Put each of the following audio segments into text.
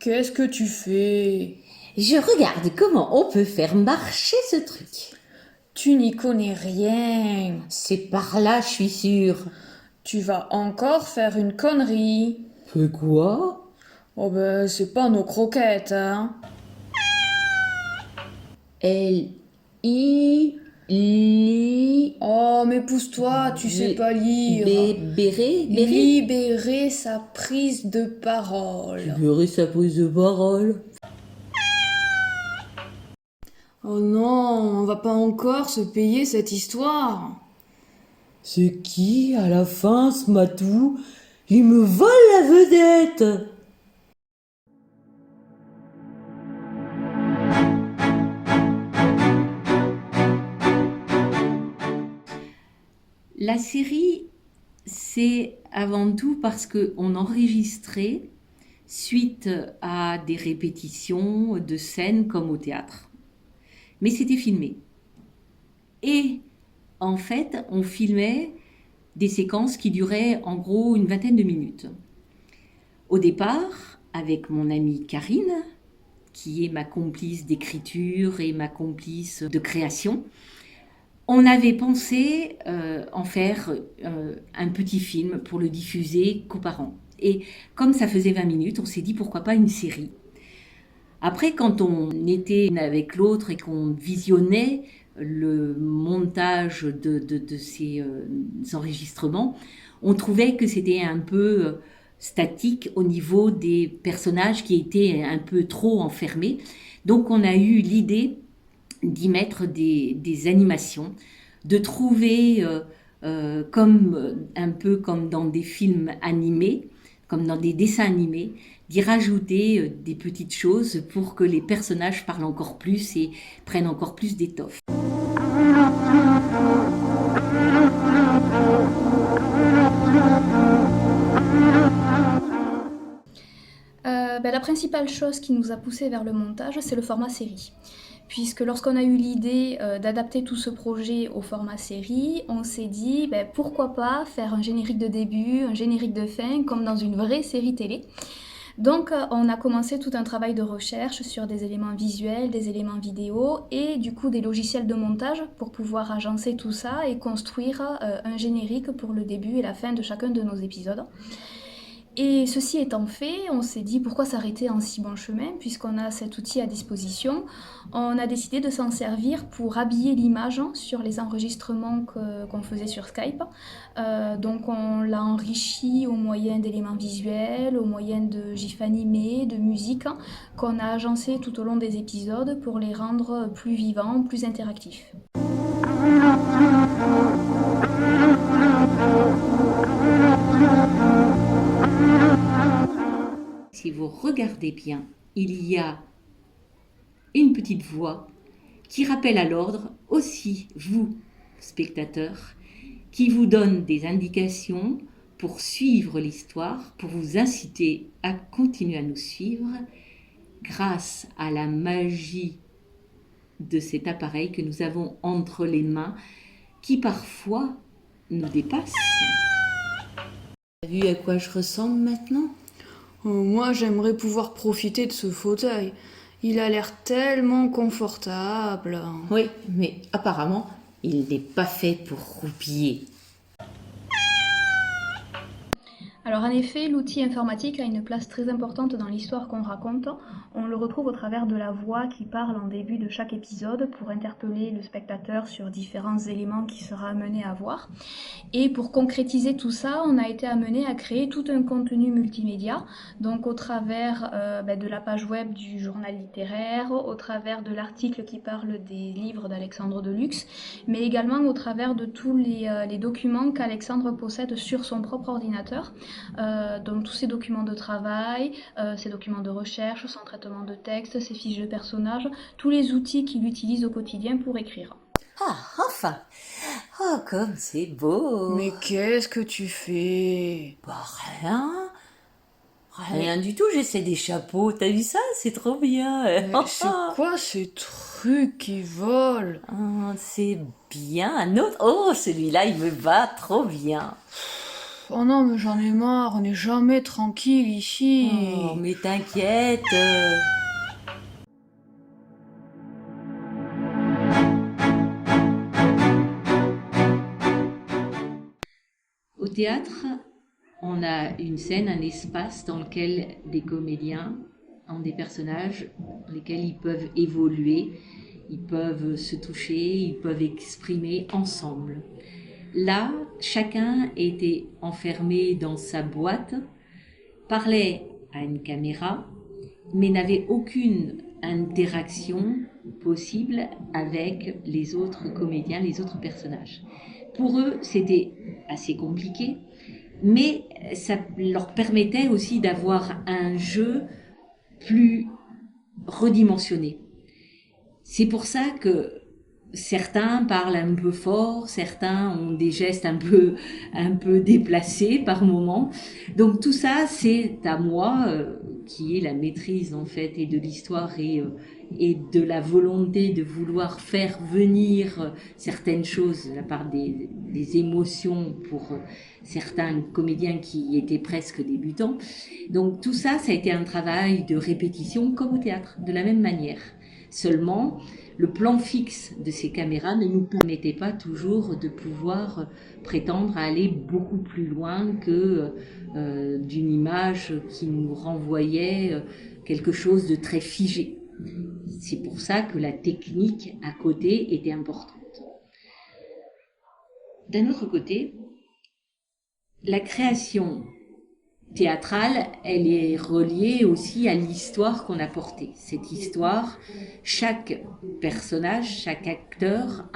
Qu'est-ce que tu fais? Je regarde comment on peut faire marcher ce truc. Tu n'y connais rien. C'est par là, je suis sûre. Tu vas encore faire une connerie. Fais quoi? Oh ben, c'est pas nos croquettes, hein. Li... Oh, mais pousse-toi, tu sais pas lire. Béret? Libérer sa prise de parole. Libérer sa prise de parole. Oh non, on va pas encore se payer cette histoire. C'est qui, à la fin, ce matou? Il me vole la vedette! La série, c'est avant tout parce qu'on enregistrait suite à des répétitions de scènes comme au théâtre. Mais c'était filmé. Et en fait, on filmait des séquences qui duraient en gros une vingtaine de minutes. Au départ, avec mon amie Karine, qui est ma complice d'écriture et ma complice de création, on avait pensé en faire un petit film pour le diffuser qu'aux parents. Et comme ça faisait 20 minutes, on s'est dit pourquoi pas une série. Après, quand on était l'une avec l'autre et qu'on visionnait le montage de ces enregistrements, on trouvait que c'était un peu statique au niveau des personnages qui étaient un peu trop enfermés. Donc on a eu l'idée d'y mettre des animations, de trouver un peu comme dans des films animés, comme dans des dessins animés, d'y rajouter des petites choses pour que les personnages parlent encore plus et prennent encore plus d'étoffe. La principale chose qui nous a poussé vers le montage, c'est le format série. Puisque lorsqu'on a eu l'idée d'adapter tout ce projet au format série, on s'est dit pourquoi pas faire un générique de début, un générique de fin, comme dans une vraie série télé. Donc on a commencé tout un travail de recherche sur des éléments visuels, des éléments vidéo et du coup des logiciels de montage pour pouvoir agencer tout ça et construire un générique pour le début et la fin de chacun de nos épisodes. Et ceci étant fait, on s'est dit pourquoi s'arrêter en si bon chemin puisqu'on a cet outil à disposition. On a décidé de s'en servir pour habiller l'image sur les enregistrements qu'on faisait sur Skype. Donc on l'a enrichi au moyen d'éléments visuels, au moyen de gifs animés, de musique qu'on a agencé tout au long des épisodes pour les rendre plus vivants, plus interactifs. Si vous regardez bien, il y a une petite voix qui rappelle à l'ordre aussi vous, spectateurs, qui vous donne des indications pour suivre l'histoire, pour vous inciter à continuer à nous suivre grâce à la magie de cet appareil que nous avons entre les mains qui parfois nous dépasse. T'as vu à quoi je ressemble maintenant ? Moi, j'aimerais pouvoir profiter de ce fauteuil. Il a l'air tellement confortable. Oui, mais apparemment, il n'est pas fait pour roupiller. Alors en effet, l'outil informatique a une place très importante dans l'histoire qu'on raconte. On le retrouve au travers de la voix qui parle en début de chaque épisode pour interpeller le spectateur sur différents éléments qu'il sera amené à voir. Et pour concrétiser tout ça, on a été amené à créer tout un contenu multimédia, donc au travers de la page web du journal littéraire, au travers de l'article qui parle des livres d'Alexandre Deluxe, mais également au travers de tous les documents qu'Alexandre possède sur son propre ordinateur. Donc tous ces documents de travail, ses documents de recherche, son traitement de texte, ses fiches de personnages, tous les outils qu'il utilise au quotidien pour écrire. Ah, enfin! Oh, comme c'est beau! Mais qu'est-ce que tu fais? Bah, rien! Rien du tout, j'essaie des chapeaux. T'as vu ça? C'est trop bien! Mais c'est quoi ces trucs qui volent? Oh, c'est bien! Un autre? Oh, celui-là, il me va trop bien! Oh non, mais j'en ai marre, on n'est jamais tranquille ici. Oh, mais t'inquiète. Au théâtre, on a une scène, un espace dans lequel des comédiens ont des personnages dans lesquels ils peuvent évoluer, ils peuvent se toucher, ils peuvent exprimer ensemble. Là, chacun était enfermé dans sa boîte, parlait à une caméra, mais n'avait aucune interaction possible avec les autres comédiens, les autres personnages. Pour eux, c'était assez compliqué, mais ça leur permettait aussi d'avoir un jeu plus redimensionné. C'est pour ça que certains parlent un peu fort, certains ont des gestes un peu déplacés par moments. Donc tout ça, c'est à moi, qui est la maîtrise en fait et de l'histoire et de la volonté de vouloir faire venir certaines choses de la part des émotions pour certains comédiens qui étaient presque débutants. Donc tout ça, ça a été un travail de répétition comme au théâtre, de la même manière. Seulement, le plan fixe de ces caméras ne nous permettait pas toujours de pouvoir prétendre à aller beaucoup plus loin que d'une image qui nous renvoyait quelque chose de très figé. C'est pour ça que la technique à côté était importante. D'un autre côté, la création théâtrale, elle est reliée aussi à l'histoire qu'on a portée. Cette histoire, chaque personnage, chaque acteur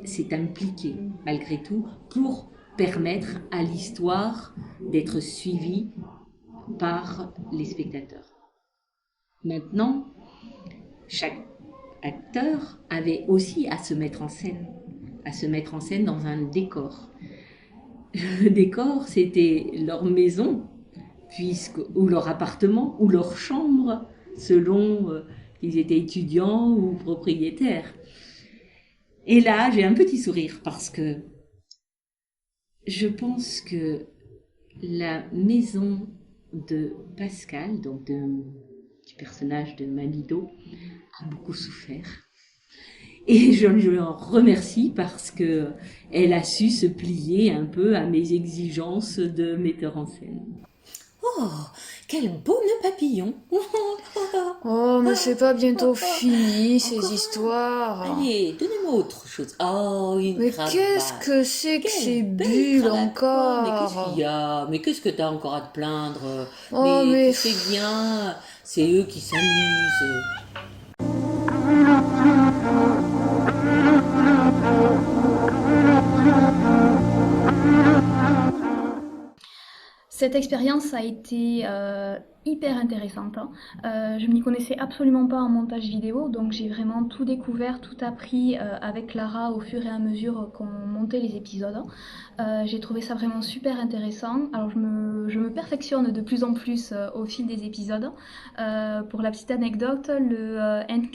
s'est impliqué malgré tout pour permettre à l'histoire d'être suivie par les spectateurs. Maintenant, chaque acteur avait aussi à se mettre en scène dans un décor. Le décor, c'était leur maison, ou leur appartement, ou leur chambre, selon qu'ils étaient étudiants ou propriétaires. Et là, j'ai un petit sourire parce que je pense que la maison de Pascal, donc du personnage de Mamido, a beaucoup souffert. Et je l'en remercie parce que elle a su se plier un peu à mes exigences de metteur en scène. Oh, quel beau nœud papillon. Oh, mais c'est pas bientôt fini, ces histoires. Allez, donnez-moi autre chose. Oh, une Mais cravate. qu'est-ce que c'est que Quelle ces belle bulles cravate. Oh, mais qu'est-ce encore? qu'il y a? Mais qu'est-ce que t'as encore à te plaindre? Oh, mais tu sais bien, c'est eux qui s'amusent. Cette expérience a été hyper intéressante, hein. Je m'y connaissais absolument pas en montage vidéo, donc j'ai vraiment tout découvert, tout appris avec Clara au fur et à mesure qu'on montait les épisodes. J'ai trouvé ça vraiment super intéressant. Alors je me perfectionne de plus en plus au fil des épisodes. Pour la petite anecdote,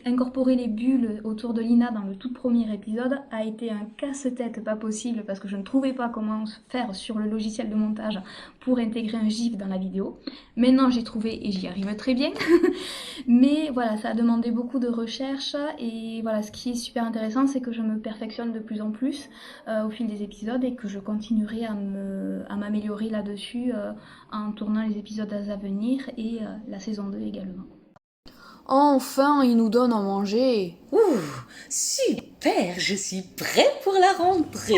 incorporer les bulles autour de Lina dans le tout premier épisode a été un casse-tête pas possible parce que je ne trouvais pas comment faire sur le logiciel de montage pour intégrer un GIF dans la vidéo. Maintenant j'ai trouvé et j'y arrive très bien. Mais voilà, ça a demandé beaucoup de recherche et voilà, ce qui est super intéressant, c'est que je me perfectionne de plus en plus au fil des épisodes et que je continuerai à m'améliorer là-dessus en tournant les épisodes à venir et la saison 2 également. enfin, ils nous donnent à manger. Ouh, super, je suis prêt pour la rentrée.